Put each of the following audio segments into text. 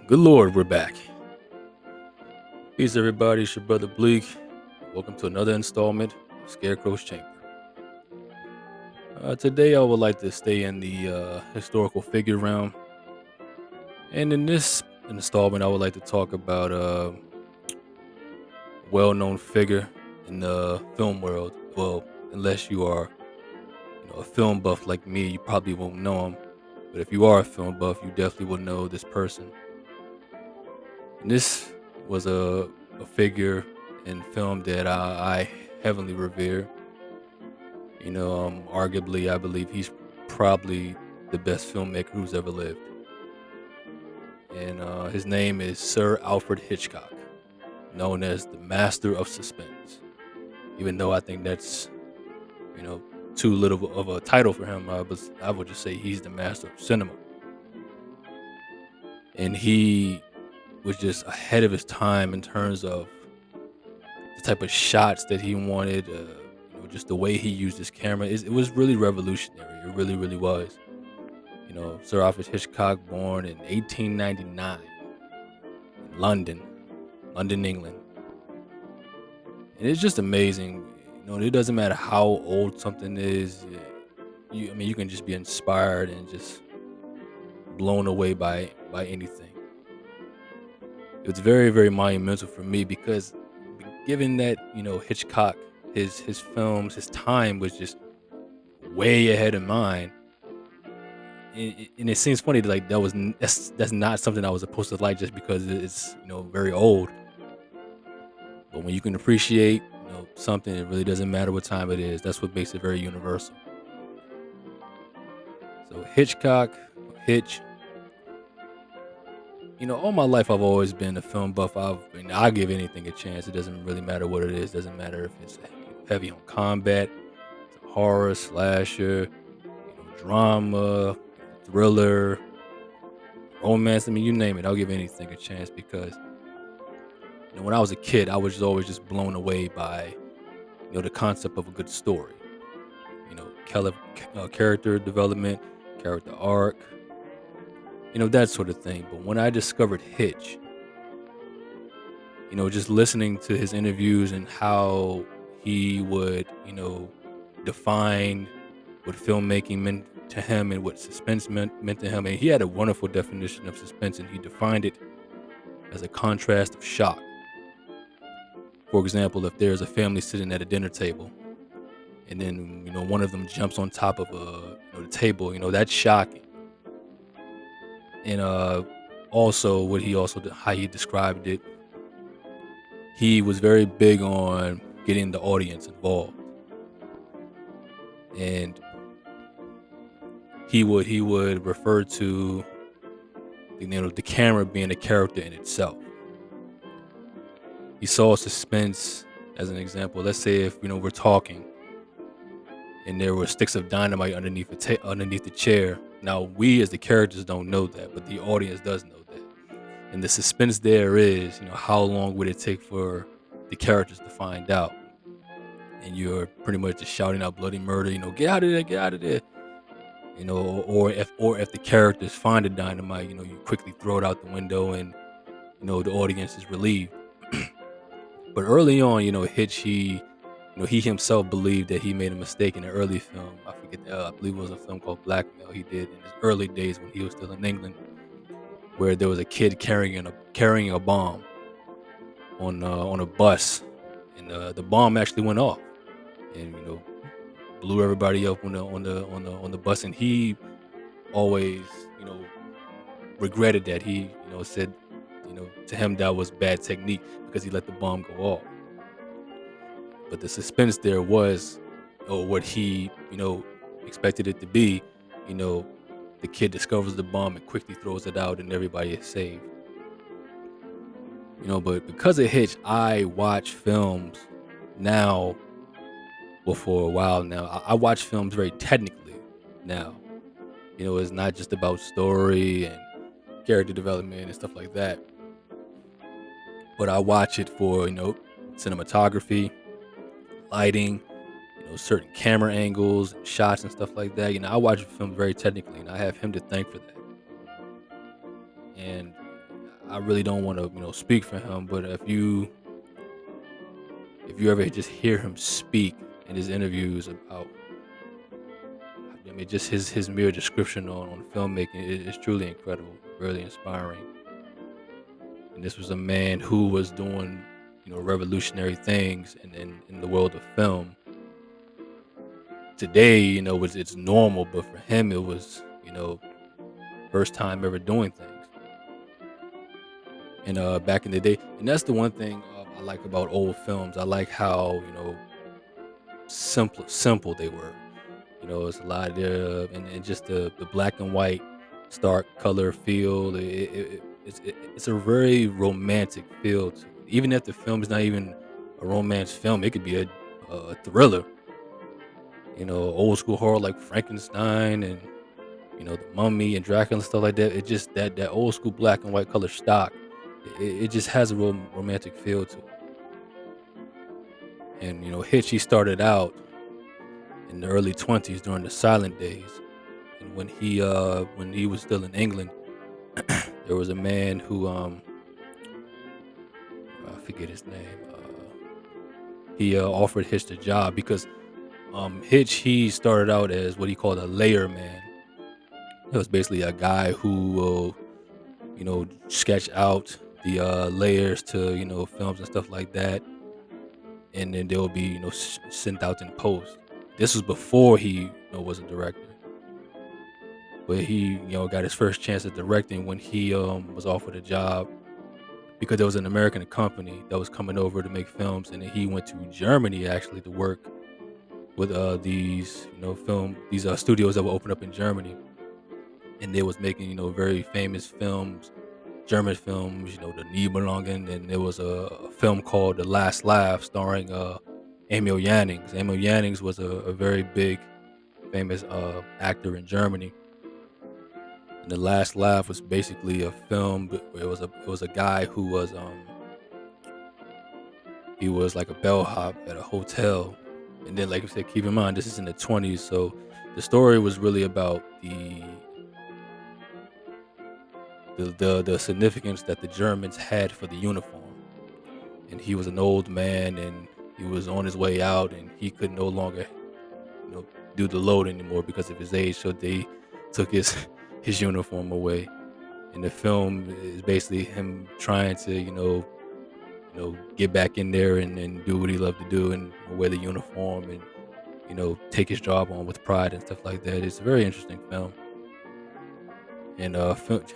Good Lord, we're back. Peace, everybody. It's your brother Bleak. Welcome to another installment of Scarecrow's Chamber. Today, I would like to stay in the historical figure realm, and in this installment, I would like to talk about a well-known figure in the film world. Well, unless you are, a film buff like me, you probably won't know him. But if you are a film buff, you definitely will know this person. And this was a figure in film that I heavily revere. Arguably, I believe he's probably the best filmmaker who's ever lived. And his name is Sir Alfred Hitchcock, known as the Master of Suspense. Even though I think that's, you know, too little of a title for him, I would just say he's the master of cinema. And he was just ahead of his time in terms of the type of shots that he wanted, just the way he used his camera. It was really revolutionary. It really, really was. Sir Alfred Hitchcock, born in 1899 in London, England. And it's just amazing. It doesn't matter how old something is. You can just be inspired and just blown away by anything. It was very, very monumental for me because given that, Hitchcock, his films, his time was just way ahead of mine. And it seems funny that like that's not something I was supposed to like just because it's very old. But when you can appreciate something, it really doesn't matter what time it is. That's what makes it very universal. So Hitchcock, Hitch. All my life I've always been a film buff. I'll give anything a chance. It doesn't really matter what it is. Doesn't matter if it's heavy on combat, it's a horror, slasher, drama, thriller, romance. You name it. I'll give anything a chance because when I was a kid, I was just always just blown away by the concept of a good story. Character development, character arc, that sort of thing. But when I discovered Hitch, just listening to his interviews and how he would, define what filmmaking meant to him and what suspense meant to him. And he had a wonderful definition of suspense, and he defined it as a contrast of shock. For example, if there's a family sitting at a dinner table and then, one of them jumps on top of the table, that's shocking. And also how he described it, he was very big on getting the audience involved. And he would refer to the camera being a character in itself. He saw suspense as an example. Let's say if we're talking and there were sticks of dynamite underneath the chair. Now we as the characters don't know that, but the audience does know that. And the suspense there is, how long would it take for the characters to find out? And you're pretty much just shouting out bloody murder, get out of there, get out of there. Or if the characters find the dynamite, you quickly throw it out the window and the audience is relieved. But early on, Hitch, he himself believed that he made a mistake in an early film. I forget, I believe it was a film called Blackmail. He did in his early days when he was still in England, where there was a kid carrying a bomb on a bus, and the bomb actually went off, and blew everybody up on the bus. And he always regretted that. He said to him that was bad technique because he let the bomb go off. But the suspense there was, what he, expected it to be. The kid discovers the bomb and quickly throws it out, and everybody is saved. But because of Hitch, I watch films now. Well, for a while now, I watch films very technically now. It's not just about story and character development and stuff like that. But I watch it for, cinematography, lighting, certain camera angles and shots and stuff like that. I watch films very technically, and I have him to thank for that. And I really don't want to speak for him, but if you ever just hear him speak in his interviews about, I mean, just his mere description on filmmaking is truly incredible, really inspiring. And this was a man who was doing revolutionary things in the world of film. Today, it's normal, but for him it was first time ever doing things. And back in the day, and that's the one thing I like about old films. I like how simple they were. It's a lot there, and just the black and white, stark color feel. It's a very romantic feel to it. Even if the film is not even a romance film, it could be a thriller. Old school horror like Frankenstein and the Mummy and Dracula and stuff like that. It just that old school black and white color stock. It just has a real romantic feel to it. And Hitch, he started out in the early 20s during the silent days. And when he was still in England, there was a man who I forget his name. He offered Hitch the job because Hitch, he started out as what he called a layer man. It was basically a guy who will sketch out the layers to films and stuff like that, and then they'll be sent out in post. This was before he was a director. But he, got his first chance at directing when he was offered a job because there was an American company that was coming over to make films, and then he went to Germany actually to work with these studios that were open up in Germany, and they was making very famous films, German films, the Nibelungen, and there was a film called The Last Laugh starring Emil Jannings. Emil Jannings was a very big famous actor in Germany. And The Last Laugh was basically a film where it was a guy who was he was like a bellhop at a hotel. And then, like I said, keep in mind this is in the 20s, so the story was really about the significance that the Germans had for the uniform. And he was an old man, and he was on his way out, and he could no longer you know do the load anymore because of his age, so they took his his uniform away. And the film is basically him trying to get back in there and do what he loved to do and wear the uniform and take his job on with pride and stuff like that. It's a very interesting film. And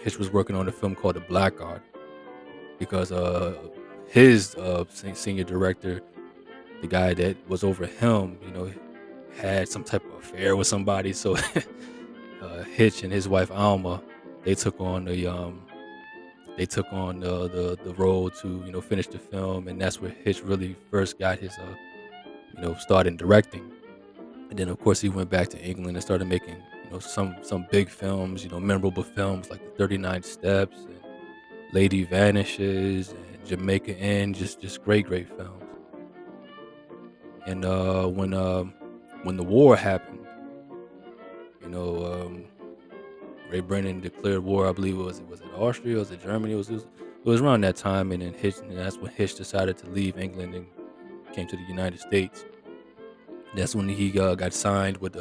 Hitch was working on a film called The Blackguard because his senior director, the guy that was over him, had some type of affair with somebody. So Hitch and his wife Alma, they took on the role to finish the film, and that's where Hitch really first got his start in directing. And then of course he went back to England and started making some big films, memorable films like The 39 Steps and Lady Vanishes and Jamaica Inn, just great films. And when the war happened, you know, um, Ray Brennan declared war. I believe it was it Austria, was it Germany? It was around that time, and then that's when Hitch decided to leave England and came to the United States. That's when he got signed with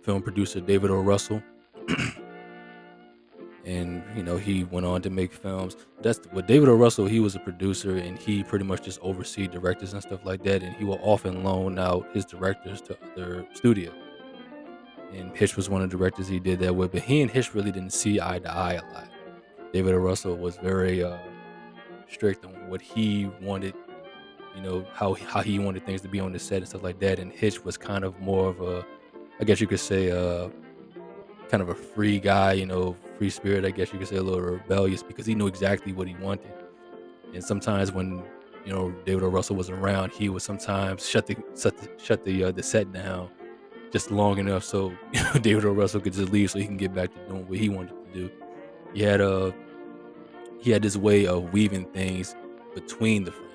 film producer David O. Russell, and he went on to make films. That's with David O. Russell. He was a producer, and he pretty much just oversee directors and stuff like that. And he will often loan out his directors to other studios. And Hitch was one of the directors he did that with, but he and Hitch really didn't see eye to eye a lot. David O. Russell was very strict on what he wanted, how he wanted things to be on the set and stuff like that. And Hitch was kind of more of a, I guess you could say, kind of a free guy, free spirit. I guess you could say a little rebellious because he knew exactly what he wanted. And sometimes when David O. Russell was around, he would sometimes shut the set down just long enough so David O. Russell could just leave so he can get back to doing what he wanted to do. He had this way of weaving things between the frames.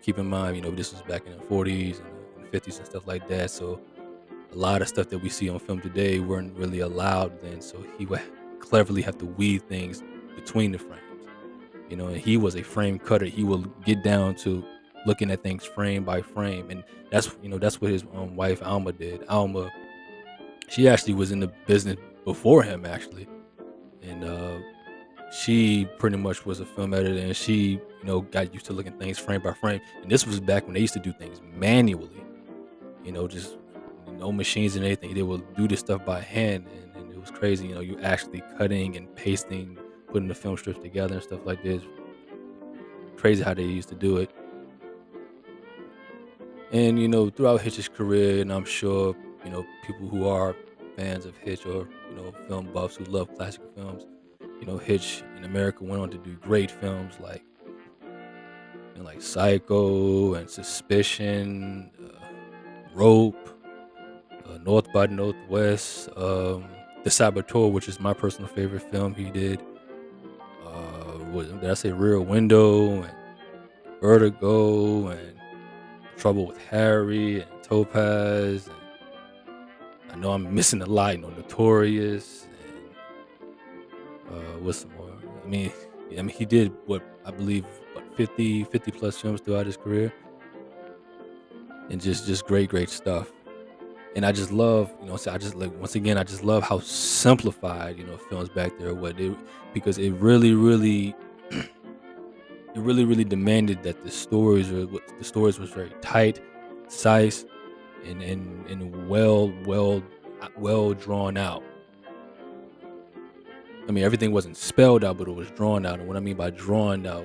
Keep in mind, this was back in the 40s and the 50s and stuff like that. So a lot of stuff that we see on film today weren't really allowed then. So he would cleverly have to weave things between the frames. And he was a frame cutter. He will get down to looking at things frame by frame, and that's what his wife Alma did. Alma, she actually was in the business before him, actually, and she pretty much was a film editor, and she got used to looking things frame by frame. And this was back when they used to do things manually, just no machines and anything. They will do this stuff by hand, and it was crazy. You actually cutting and pasting, putting the film strips together and stuff like this. Crazy how they used to do it. And throughout Hitch's career, and I'm sure people who are fans of Hitch, or film buffs who love classic films, Hitch in America went on to do great films like Psycho and Suspicion, Rope, North by Northwest, The Saboteur, which is my personal favorite film he did. Did I say Rear Window and Vertigo and Trouble with Harry and Topaz? And I know I'm missing a lot. Notorious and what's some more? I mean, he did what I believe 50 plus films throughout his career, and just great stuff. And I just love, so I just like once again, I just love how simplified films back there were. Because it really really demanded that the stories was very tight, concise, and well drawn out. I mean, everything wasn't spelled out, but it was drawn out. And what I mean by drawn out,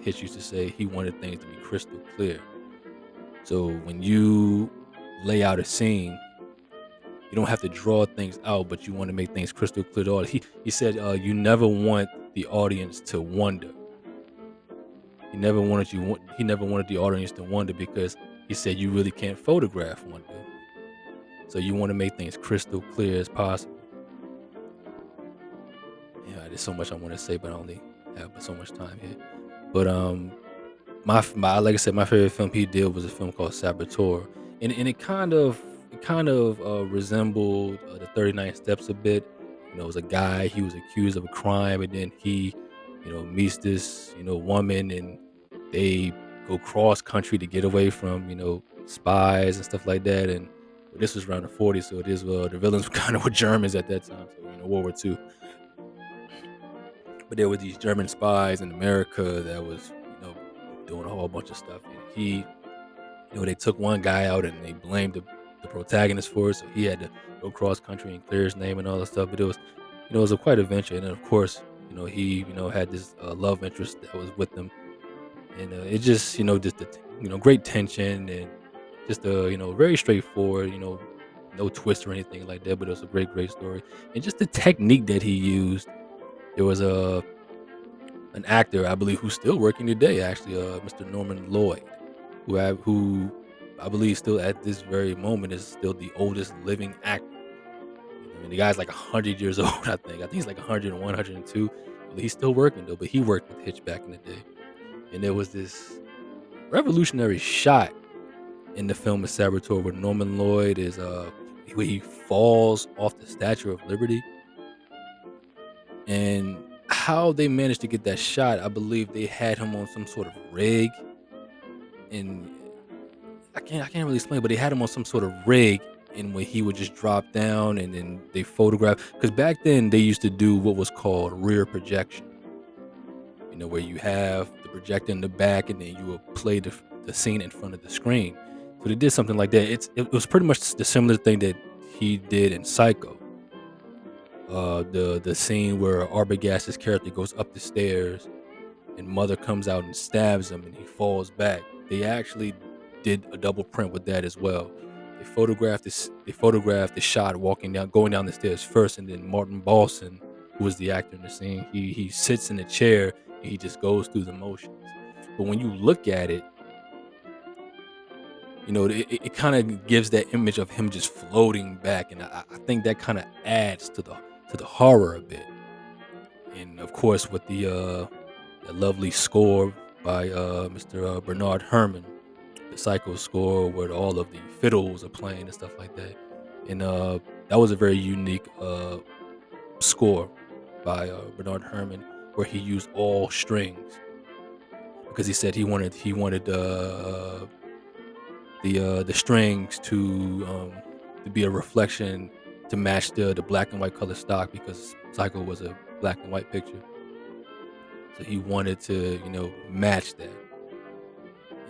Hitch used to say he wanted things to be crystal clear. So when you lay out a scene, you don't have to draw things out, but you want to make things crystal clear to all. He said you never want the audience to wonder. He never wanted the audience to wonder, because he said you really can't photograph wonder. So you want to make things crystal clear as possible. Yeah, there's so much I want to say, but I only have so much time here. But my like I said, my favorite film he did was a film called Saboteur, and it kind of resembled the 39 Steps a bit. It was a guy, he was accused of a crime, and then he meets this woman, and they go cross country to get away from spies and stuff like that. And this was around the 40s, so it is the villains kind of were Germans at that time, so World War II. But there were these German spies in America that was doing a whole bunch of stuff, and they took one guy out and they blamed the protagonist for it, so he had to go cross country and clear his name and all that stuff. But it was a quite adventure. And then of course he had this love interest that was with them, and it just just the great tension, and just very straightforward, no twist or anything like that. But it was a great story, and just the technique that he used. There was an actor, I believe, who's still working today, actually, Mr. Norman Lloyd, who I believe still at this very moment is still the oldest living actor. I mean, the guy's like 100 years old, I think. I think he's like 101, 102. But he's still working though. But he worked with Hitch back in the day, and there was this revolutionary shot in the film of Saboteur where Norman Lloyd is where he falls off the Statue of Liberty. And how they managed to get that shot, I believe they had him on some sort of rig, and I can't really explain, but they had him on some sort of rig, and where he would just drop down, and then they photograph. Because back then they used to do what was called rear projection, where you have the projector in the back, and then you would play the scene in front of the screen. So they did something like that. It was pretty much the similar thing that he did in Psycho. The scene where Arbogast's character goes up the stairs, and Mother comes out and stabs him, and he falls back. They actually did a double print with that as well. They photographed this. They photographed the shot going down the stairs first, and then Martin Balson, who was the actor in the scene, he sits in a chair and he just goes through the motions. But when you look at it, it kind of gives that image of him just floating back, and I think that kind of adds to the horror a bit. And of course, with the lovely score by Mr. Bernard Herrmann, the Psycho score where all of the fiddles are playing and stuff like that. And that was a very unique score by Bernard Herrmann, where he used all strings. because he said he wanted the strings to be a reflection to match the black and white color stock because Psycho was a black and white picture. So he wanted to, match that.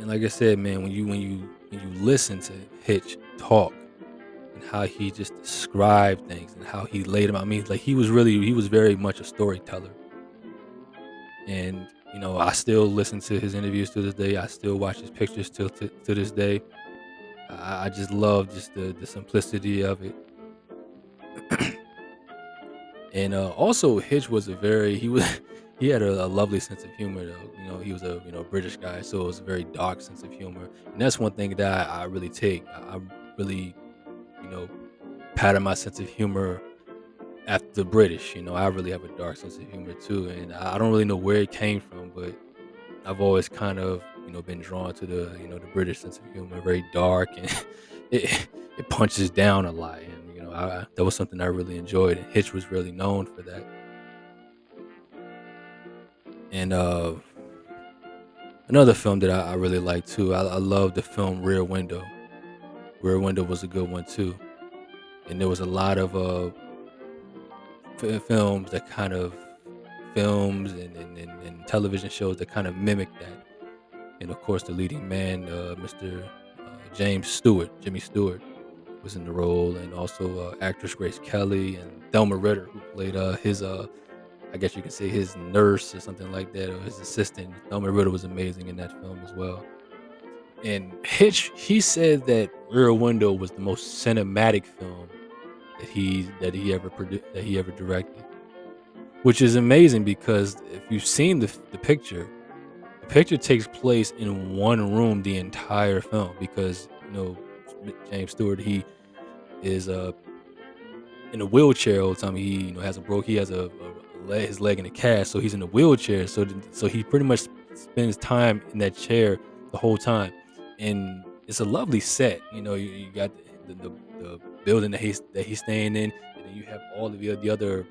And like I said, man, when you listen to Hitch talk and how he just described things and how he laid them out, I mean, like he was very much a storyteller. And I still listen to his interviews to this day. I still watch his pictures to this day. I just love just the simplicity of it. And also Hitch was a very he was he had a lovely sense of humor though. He was a British guy, so it was a very dark sense of humor. And that's one thing that I really take. I really, you know, pattern my sense of humor after the British. I really have a dark sense of humor too. And I don't really know where it came from, but I've always kind of, been drawn to the British sense of humor, very dark and it punches down a lot. And that was something I really enjoyed. And Hitch was really known for that. And another film that I really like too. I love the film Rear Window. Rear Window was a good one too. And there was a lot of films that kind of films and television shows that kind of mimic that. And of course, the leading man, Mr. James Stewart, Jimmy Stewart, was in the role, and also actress Grace Kelly and Thelma Ritter, who played his, I guess you could say his nurse or something like that, or his assistant. Thelma Ritter was amazing in that film as well. And Hitch, he said that Rear Window was the most cinematic film that he ever directed, which is amazing because if you've seen the picture, the picture takes place in one room the entire film because James Stewart, he is in a wheelchair all the time. He he has his leg in a cast, so he's in a wheelchair. So he pretty much spends time in that chair the whole time, and it's a lovely set. You got the building that he's staying in, and then you have all of the other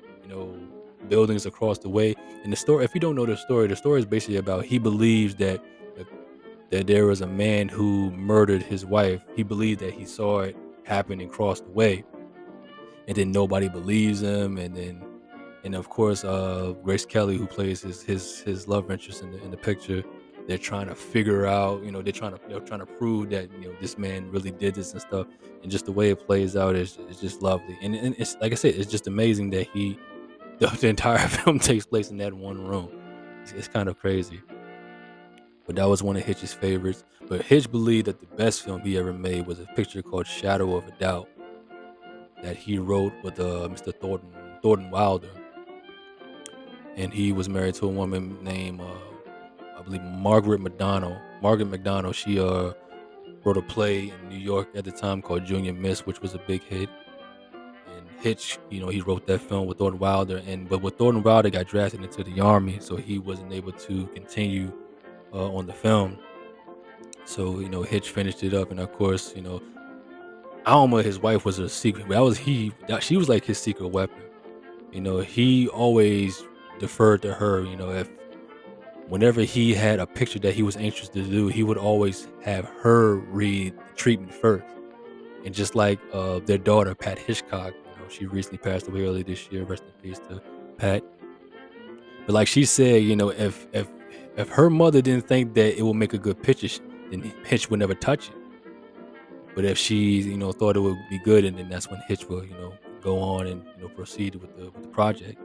buildings across the way. And the story, if you don't know the story is basically about he believes that that there was a man who murdered his wife. He believed that he saw it happen and crossed the way, and then nobody believes him. And of course, Grace Kelly, who plays his love interest in the picture, they're trying to figure out, they're trying to prove that this man really did this and stuff. And just the way it plays out is just lovely. And it's like I said, it's just amazing that the entire film takes place in that one room. It's kind of crazy. But that was one of Hitch's favorites. But Hitch believed that the best film he ever made was a picture called Shadow of a Doubt that he wrote with Mr. Thornton Wilder, and he was married to a woman named I believe Margaret McDonald. Margaret McDonald. She wrote a play in New York at the time called Junior Miss, which was a big hit. And Hitch, he wrote that film with Thornton Wilder, but with Thornton Wilder got drafted into the army, so he wasn't able to continue on the film. So Hitch finished it up, and of course, Alma, his wife, was a secret. She was like his secret weapon. He always deferred to her. If whenever he had a picture that he was anxious to do, he would always have her read the treatment first. And just like their daughter, Pat Hitchcock, she recently passed away early this year. Rest in peace to Pat. But like she said, if her mother didn't think that it would make a good picture, then Hitch would never touch it. But if she, thought it would be good, and then that's when Hitch will, go on and proceed with the project.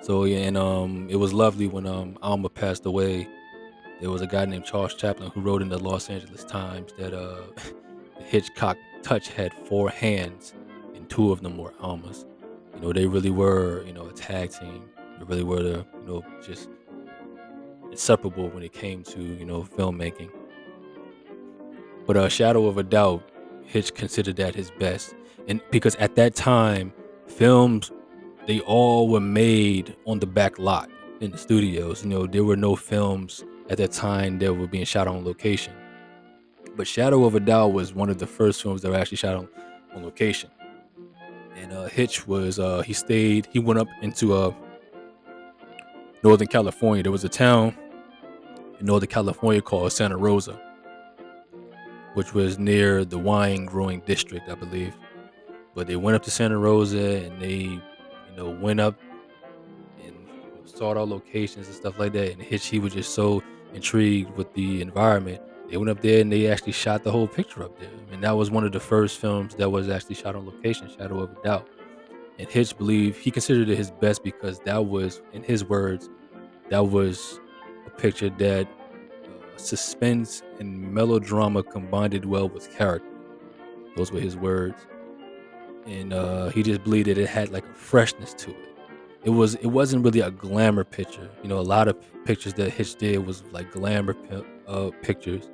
So yeah, and it was lovely when Alma passed away. There was a guy named Charles Chaplin who wrote in the Los Angeles Times that the Hitchcock touch had four hands, and two of them were Alma's. They really were, a tag team. They really were just inseparable when it came to filmmaking. But Shadow of a Doubt, Hitch considered that his best, and because at that time, films, they all were made on the back lot in the studios. There were no films at that time that were being shot on location. But Shadow of a Doubt was one of the first films that were actually shot on location. And Hitch was he went up into Northern California. There was a town in Northern California called Santa Rosa, which was near the wine growing district, I believe. But they went up to Santa Rosa and they went up and sought out locations and stuff like that. And Hitch, he was just so intrigued with the environment. They went up there and they actually shot the whole picture up there. And that was one of the first films that was actually shot on location, Shadow of a Doubt. And Hitch believed he considered it his best because that was, in his words, that was a picture that suspense and melodrama combined it well with character. Those were his words, and he just believed that it had like a freshness to it. It wasn't really a glamour picture. A lot of pictures that Hitch did was like glamour pictures.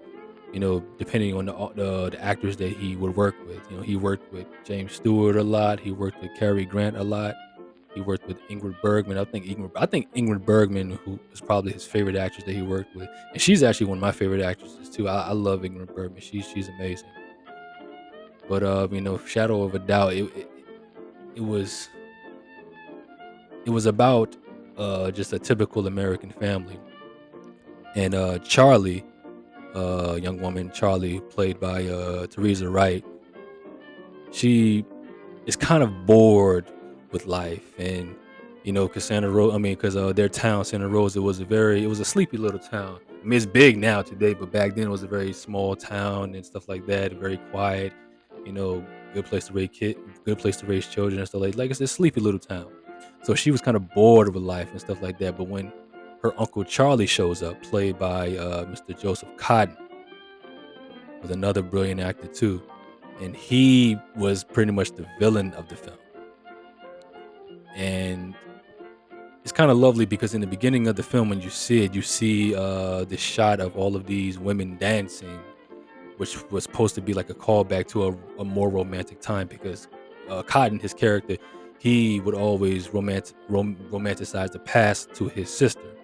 Depending on the actors that he would work with. He worked with James Stewart a lot. He worked with Cary Grant a lot. He worked with Ingrid Bergman. I think Ingrid Bergman, who is probably his favorite actress that he worked with, and she's actually one of my favorite actresses too. I love Ingrid Bergman. She's amazing. But Shadow of a Doubt, it was it was about just a typical American family, and Charlie, young woman Charlie, played by Teresa Wright, she is kind of bored with life, and because their town, Santa Rosa, it was a sleepy little town. I mean, it's big now today, but back then it was a very small town and stuff like that, very quiet. You know, good place to good place to raise children and stuff like it's a sleepy little town. So she was kind of bored with life and stuff like that. But when her uncle Charlie shows up, played by Mr. Joseph Cotton, was another brilliant actor too, and he was pretty much the villain of the film. And it's kind of lovely because in the beginning of the film, when you see it, you see this shot of all of these women dancing, which was supposed to be like a callback to a more romantic time because Cotton, his character, he would always romanticize the past to his sister,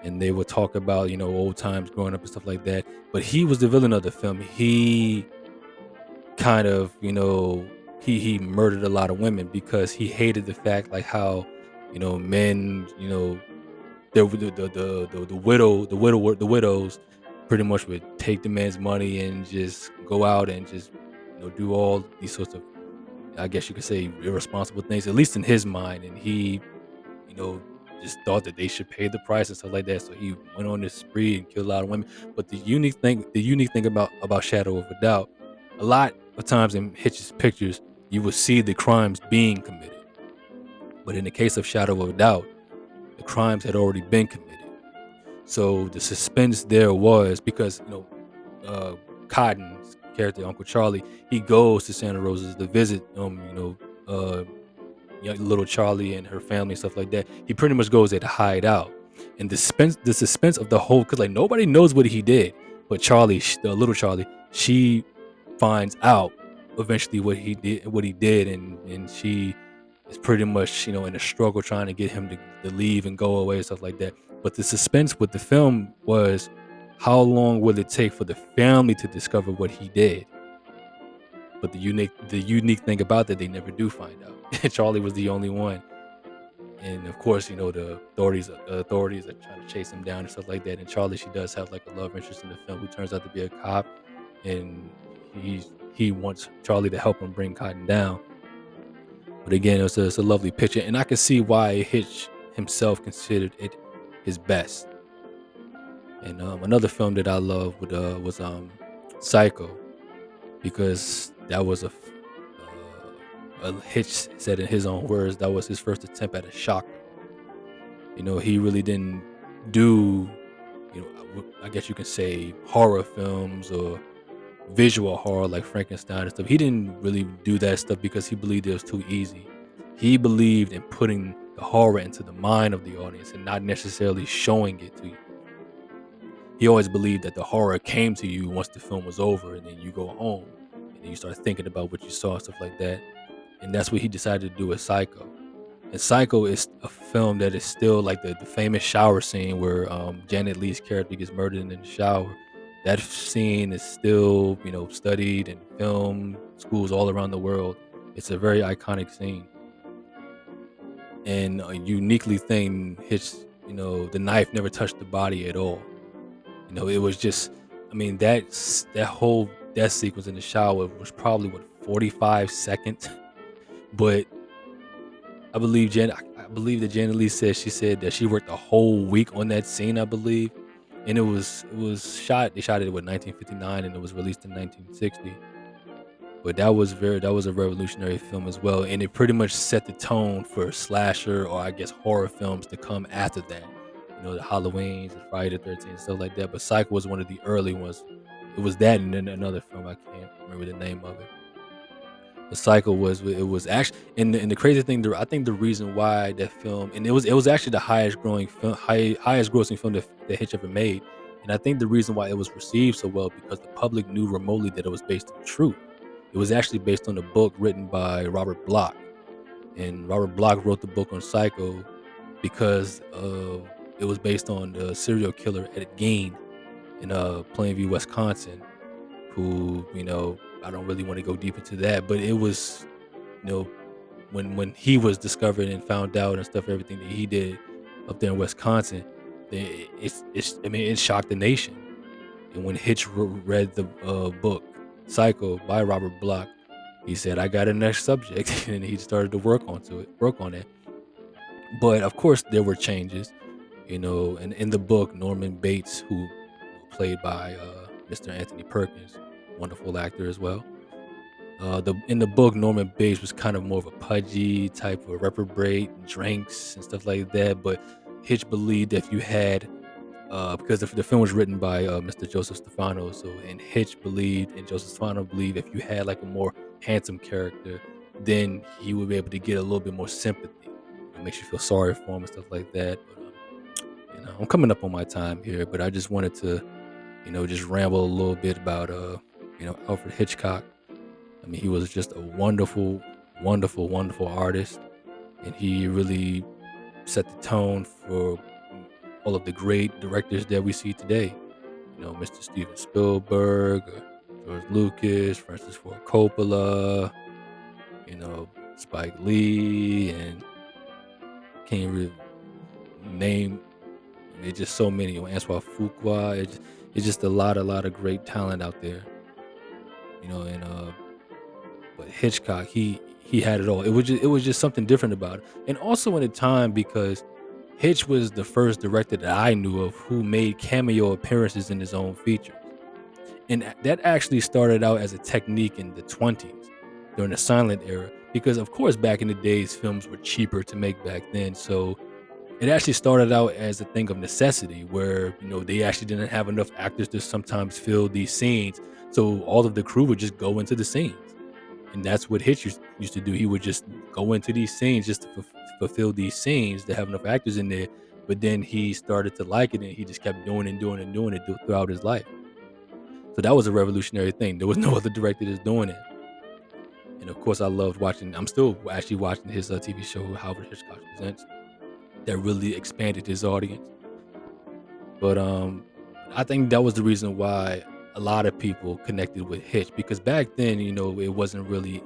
and they would talk about old times growing up and stuff like that. But he was the villain of the film. He kind of he murdered a lot of women because he hated the fact like how men the widows pretty much would take the man's money and just go out and just do all these sorts of, I guess you could say, irresponsible things, at least in his mind. And he you know just thought that they should pay the price and stuff like that, so he went on this spree and killed a lot of women. But the unique thing about Shadow of a Doubt, a lot of times in Hitch's pictures you will see the crimes being committed, but in the case of Shadow of a Doubt, the crimes had already been committed. So the suspense there was because Cotton's character, Uncle Charlie, he goes to Santa Rosa to visit little Charlie and her family and stuff like that. He pretty much goes there to hide out, and the suspense of the whole, because like nobody knows what he did, but the little Charlie, she finds out eventually what he did, and she is pretty much in a struggle trying to get him to leave and go away and stuff like that. But the suspense with the film was how long will it take for the family to discover what he did. But the unique thing about that, they never do find out. Charlie was the only one, and of course, the authorities are trying to chase him down and stuff like that. And Charlie, she does have like a love interest in the film who turns out to be a cop, and he wants Charlie to help him bring Cotton down. But again, it's a lovely picture, and I can see why Hitch himself considered it his best. And another film that I love was Psycho, because that was Hitch said in his own words, that was his first attempt at a shocker. He really didn't do, I guess you can say, horror films or visual horror like Frankenstein and stuff. He didn't really do that stuff because he believed it was too easy. He believed in putting the horror into the mind of the audience and not necessarily showing it to you. He always believed that the horror came to you once the film was over, and then you go home and then you start thinking about what you saw and stuff like that. And that's what he decided to do with Psycho. And Psycho is a film that is still like the famous shower scene where Janet Leigh's character gets murdered in the shower. That scene is still, studied and filmed schools all around the world. It's a very iconic scene. And a uniquely thing Hitch the knife never touched the body at all. It was just, I mean, that whole death sequence in the shower was probably what 45 seconds, but I believe that Janet Lee said she said that she worked a whole week on that scene, I believe, and it was shot. They shot it with 1959, and it was released in 1960. But that was a revolutionary film as well, and it pretty much set the tone for slasher, or I guess horror films to come after that. The Halloweens, the Friday the 13th, stuff like that. But Psycho was one of the early ones. It was that, and then another film I can't remember the name of it. The Psycho was actually, and the crazy thing, I think the reason why that film, and it was actually the highest grossing film that Hitch ever made, and I think the reason why it was received so well because the public knew remotely that it was based on truth. It was actually based on a book written by Robert Bloch, and Robert Bloch wrote the book on Psycho because it was based on the serial killer Ed Gein in Plainview, Wisconsin, who I don't really want to go deep into that, but it was you know when he was discovered and found out and stuff, everything that he did up there in Wisconsin, it's I mean it shocked the nation. And when Hitch read the book Psycho by Robert Bloch, he said, "I got a next subject," and he started to work on it. But of course, there were changes, and in the book, Norman Bates, who played by Mr. Anthony Perkins, wonderful actor as well. The In the book, Norman Bates was kind of more of a pudgy type of reprobate, drinks and stuff like that. But Hitch believed if you had because the film was written by Mr. Joseph Stefano. So, and Hitch believed, and Joseph Stefano believed, if you had like a more handsome character, then he would be able to get a little bit more sympathy. It makes you feel sorry for him and stuff like that. But I'm coming up on my time here, but I just wanted to, just ramble a little bit about, Alfred Hitchcock. I mean, he was just a wonderful, wonderful, wonderful artist, and he really set the tone for all of the great directors that we see today. Mr. Steven Spielberg, George Lucas, Francis Ford Coppola, Spike Lee, and can't really name. It's just so many. Antoine Fuqua. It's just a lot of great talent out there. And but Hitchcock, he had it all. It was just something different about it, and also in a time because Hitch was the first director that I knew of who made cameo appearances in his own features. And that actually started out as a technique in the 20s during the silent era. Because, of course, back in the days, films were cheaper to make back then. So it actually started out as a thing of necessity where, they actually didn't have enough actors to sometimes fill these scenes. So all of the crew would just go into the scenes. And that's what Hitch used to do. He would just go into these scenes just to fulfill these scenes to have enough actors in there. But then he started to like it, and he just kept doing and doing and doing it throughout his life. So that was a revolutionary thing. There was no other director that's doing it. And of course, I loved watching. I'm still actually watching his TV show, Alfred Hitchcock Presents, that really expanded his audience. But I think that was the reason why a lot of people connected with Hitch, because back then, it wasn't really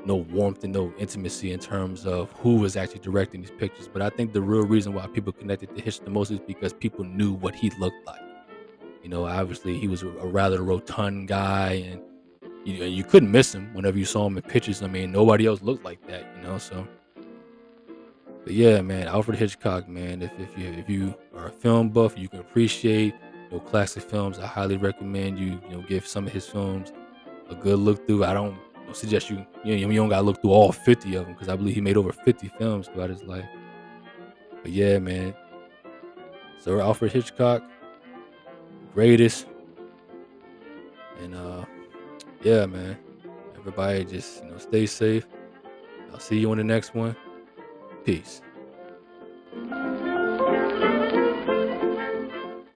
no warmth and no intimacy in terms of who was actually directing these pictures. But I think the real reason why people connected to Hitch the most is because people knew what he looked like. Obviously he was a rather rotund guy, and you couldn't miss him whenever you saw him in pictures. I mean, nobody else looked like that, So, but yeah, man, Alfred Hitchcock, man. If you are a film buff, you can appreciate classic films. I highly recommend you give some of his films a good look through. I don't suggest you don't gotta look through all 50 of them, because I believe he made over 50 films throughout his life. But yeah, man, Sir Alfred Hitchcock, greatest. And yeah, man, everybody just stay safe. I'll see you on the next one. Peace.